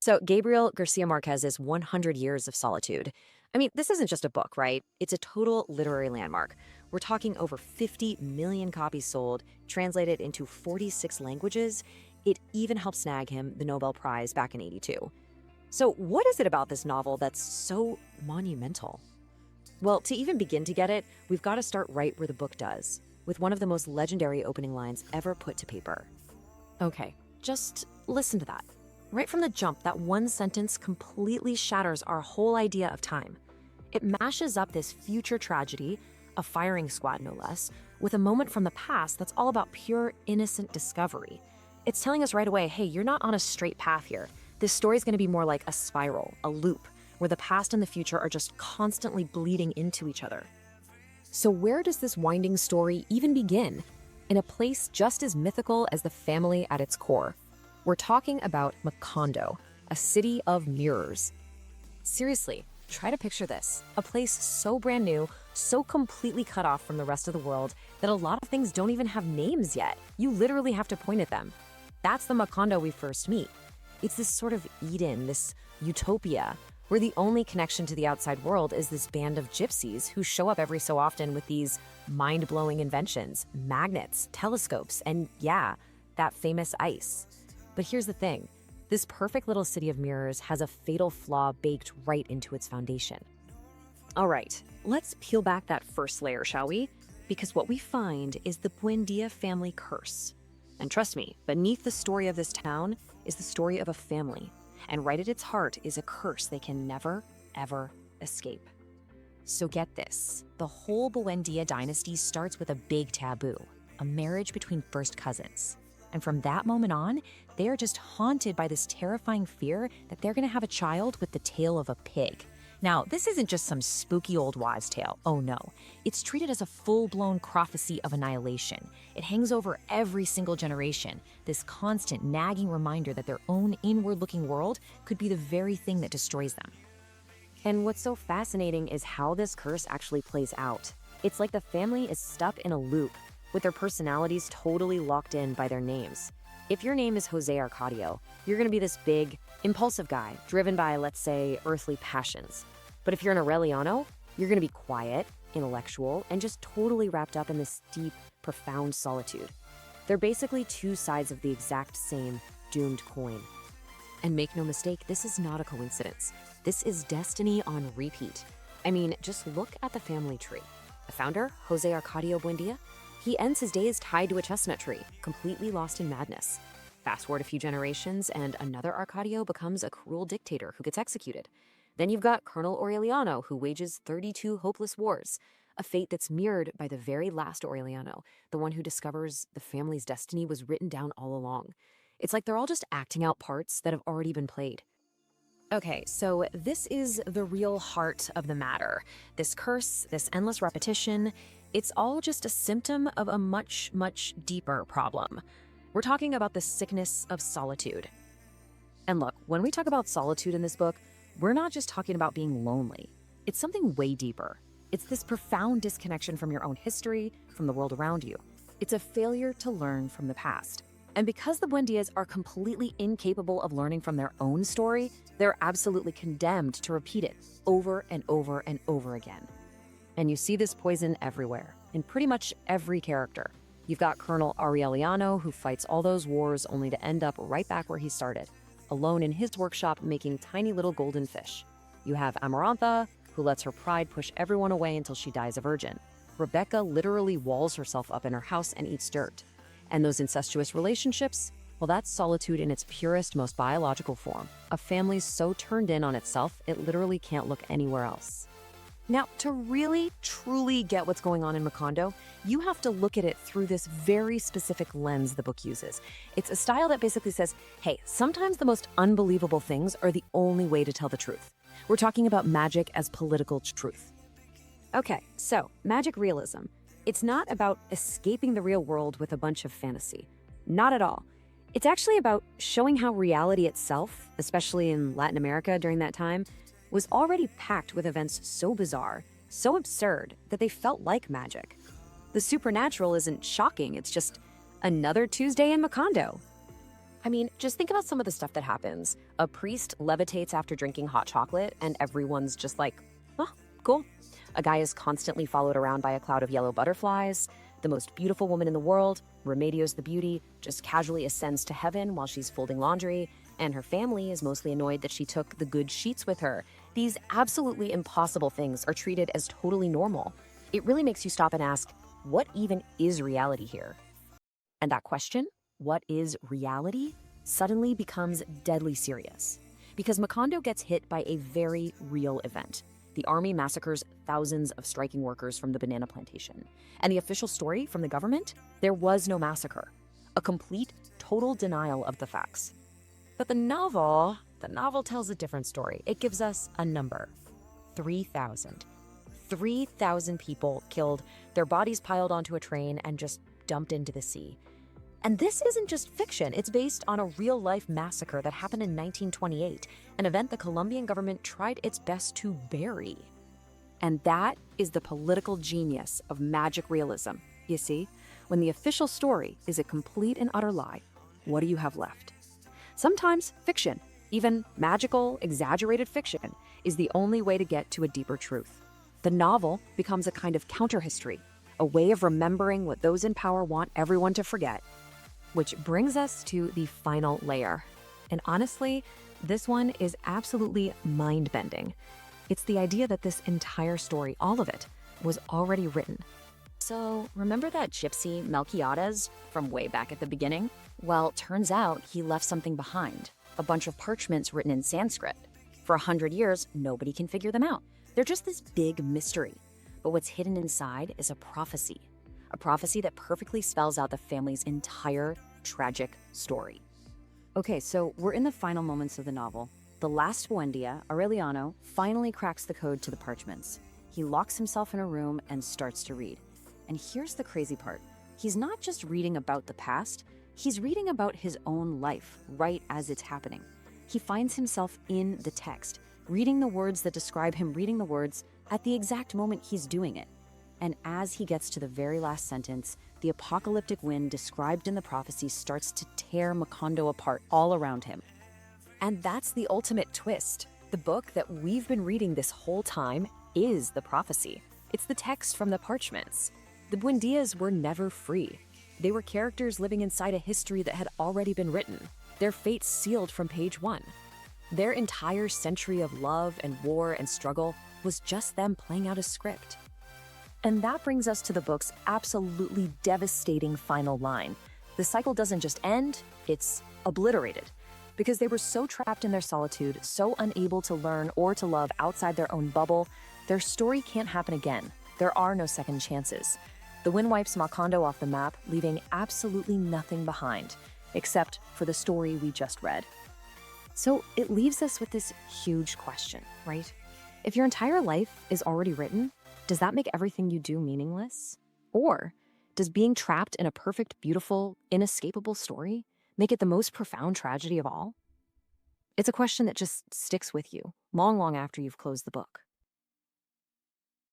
So, Gabriel Garcia Marquez's 100 Years of Solitude. I mean, this isn't just a book, right? It's a total literary landmark. We're talking over 50 million copies sold, translated into 46 languages. It even helped snag him the Nobel Prize back in '82. So, what is it about this novel that's so monumental? Well, to even begin to get it, we've got to start right where the book does, with one of the most legendary opening lines ever put to paper. Okay, just listen to that. Right from the jump, that one sentence completely shatters our whole idea of time. It mashes up this future tragedy, a firing squad no less, with a moment from the past that's all about pure, innocent discovery. It's telling us right away, hey, you're not on a straight path here. This story's gonna be more like a spiral, a loop, where the past and the future are just constantly bleeding into each other. So where does this winding story even begin? In a place just as mythical as the family at its core. We're talking about Macondo, a city of mirrors. Seriously, try to picture this. A place so brand new, so completely cut off from the rest of the world that a lot of things don't even have names yet. You literally have to point at them. That's the Macondo we first meet. It's this sort of Eden, this utopia, where the only connection to the outside world is this band of gypsies who show up every so often with these mind-blowing inventions, magnets, telescopes, and yeah, that famous ice. But here's the thing, this perfect little city of mirrors has a fatal flaw baked right into its foundation. All right, let's peel back that first layer, shall we? Because what we find is the Buendía family curse. And trust me, beneath the story of this town is the story of a family. And right at its heart is a curse they can never, ever escape. So get this, the whole Buendía dynasty starts with a big taboo, a marriage between first cousins. And from that moment on, they are just haunted by this terrifying fear that they're gonna have a child with the tail of a pig. Now, this isn't just some spooky old wives' tale, oh no. It's treated as a full-blown prophecy of annihilation. It hangs over every single generation, this constant nagging reminder that their own inward-looking world could be the very thing that destroys them. And what's so fascinating is how this curse actually plays out. It's like the family is stuck in a loop, with their personalities totally locked in by their names. If your name is Jose Arcadio, you're gonna be this big, impulsive guy, driven by, let's say, earthly passions. But if you're an Aureliano, you're gonna be quiet, intellectual, and just totally wrapped up in this deep, profound solitude. They're basically two sides of the exact same doomed coin. And make no mistake, this is not a coincidence. This is destiny on repeat. I mean, just look at the family tree. The founder, Jose Arcadio Buendía, he ends his days tied to a chestnut tree, completely lost in madness. Fast forward a few generations, and another Arcadio becomes a cruel dictator who gets executed. Then you've got Colonel Aureliano, who wages 32 hopeless wars, a fate that's mirrored by the very last Aureliano, the one who discovers the family's destiny was written down all along. It's like they're all just acting out parts that have already been played. Okay, so this is the real heart of the matter. This curse, this endless repetition, it's all just a symptom of a much, much deeper problem. We're talking about the sickness of solitude. And look, when we talk about solitude in this book, we're not just talking about being lonely. It's something way deeper. It's this profound disconnection from your own history, from the world around you. It's a failure to learn from the past. And because the Buendías are completely incapable of learning from their own story, they're absolutely condemned to repeat it over and over and over again. And you see this poison everywhere, in pretty much every character. You've got Colonel Aureliano, who fights all those wars only to end up right back where he started, alone in his workshop making tiny little golden fish. You have Amarantha, who lets her pride push everyone away until she dies a virgin. Rebecca literally walls herself up in her house and eats dirt. And those incestuous relationships? Well, that's solitude in its purest, most biological form. A family so turned in on itself, it literally can't look anywhere else. Now, to really, truly get what's going on in Macondo, you have to look at it through this very specific lens the book uses. It's a style that basically says, hey, sometimes the most unbelievable things are the only way to tell the truth. We're talking about magic as political truth. Okay, so magic realism. It's not about escaping the real world with a bunch of fantasy. Not at all. It's actually about showing how reality itself, especially in Latin America during that time, was already packed with events so bizarre, so absurd, that they felt like magic. The supernatural isn't shocking, it's just another Tuesday in Macondo. I mean, just think about some of the stuff that happens. A priest levitates after drinking hot chocolate, and everyone's just like, oh, cool. A guy is constantly followed around by a cloud of yellow butterflies. The most beautiful woman in the world, Remedios the Beauty, just casually ascends to heaven while she's folding laundry, and her family is mostly annoyed that she took the good sheets with her. These absolutely impossible things are treated as totally normal. It really makes you stop and ask, what even is reality here? And that question, what is reality, suddenly becomes deadly serious. Because Macondo gets hit by a very real event. The army massacres thousands of striking workers from the banana plantation. And the official story from the government? There was no massacre. A complete, total denial of the facts. But the novel tells a different story. It gives us a number, 3,000. 3,000 people killed, their bodies piled onto a train and just dumped into the sea. And this isn't just fiction, it's based on a real-life massacre that happened in 1928, an event the Colombian government tried its best to bury. And that is the political genius of magic realism. You see, when the official story is a complete and utter lie, what do you have left? Sometimes fiction, even magical, exaggerated fiction, is the only way to get to a deeper truth. The novel becomes a kind of counter-history, a way of remembering what those in power want everyone to forget. Which brings us to the final layer. And honestly, this one is absolutely mind-bending. It's the idea that this entire story, all of it, was already written. So remember that gypsy Melquiades from way back at the beginning? Well, turns out he left something behind, a bunch of parchments written in Sanskrit. For 100 years, nobody can figure them out. They're just this big mystery. But what's hidden inside is a prophecy that perfectly spells out the family's entire tragic story. Okay, so we're in the final moments of the novel. The last Buendía, Aureliano, finally cracks the code to the parchments. He locks himself in a room and starts to read. And here's the crazy part. He's not just reading about the past, he's reading about his own life right as it's happening. He finds himself in the text, reading the words that describe him reading the words at the exact moment he's doing it. And as he gets to the very last sentence, the apocalyptic wind described in the prophecy starts to tear Macondo apart all around him. And that's the ultimate twist. The book that we've been reading this whole time is the prophecy. It's the text from the parchments. The Buendías were never free. They were characters living inside a history that had already been written, their fates sealed from page 1. Their entire century of love and war and struggle was just them playing out a script. And that brings us to the book's absolutely devastating final line. The cycle doesn't just end, it's obliterated. Because they were so trapped in their solitude, so unable to learn or to love outside their own bubble, their story can't happen again. There are no second chances. The wind wipes Macondo off the map, leaving absolutely nothing behind, except for the story we just read. So it leaves us with this huge question, right? If your entire life is already written, does that make everything you do meaningless? Or does being trapped in a perfect, beautiful, inescapable story make it the most profound tragedy of all? It's a question that just sticks with you long, long after you've closed the book.